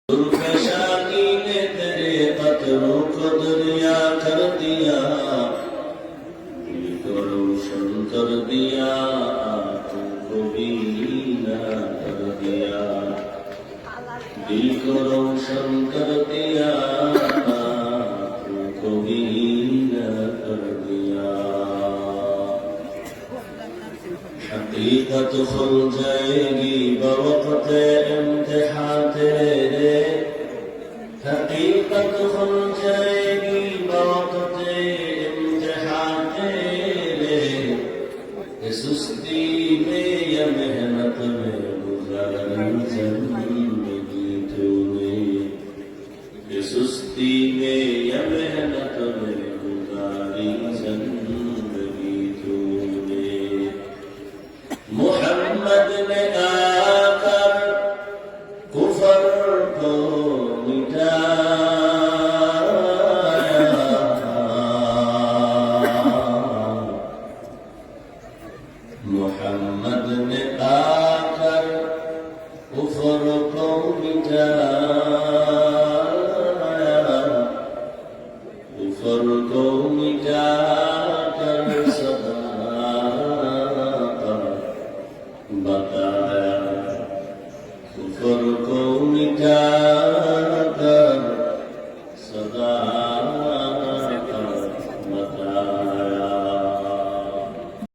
दुर्फशानी ने तेरे कतरों को दुनिया कर दिया, दिल को रोशन कर दिया, तुमको भी ना कर दिया, दिल को रोशन कर दिया, तुमको भी ना कर दिया। हकीकत खुल जाएगी बवक्त इम्तिहान तेरे, हकीकत खुल जाएगी बवक्त इम्तिहान तेरे। ये सुस्ती में या मेहनत में गुजारी जिंदगी तूने, ये सुस्ती में या मेहनत में गुजारी जिंदगी तूने। मोहम्मद ने आकर कुफर को मिटाया, मोहम्मद ने आकर कुफर को मिटाया, कुफर को मिटाकर बताया, कुफर को मिटा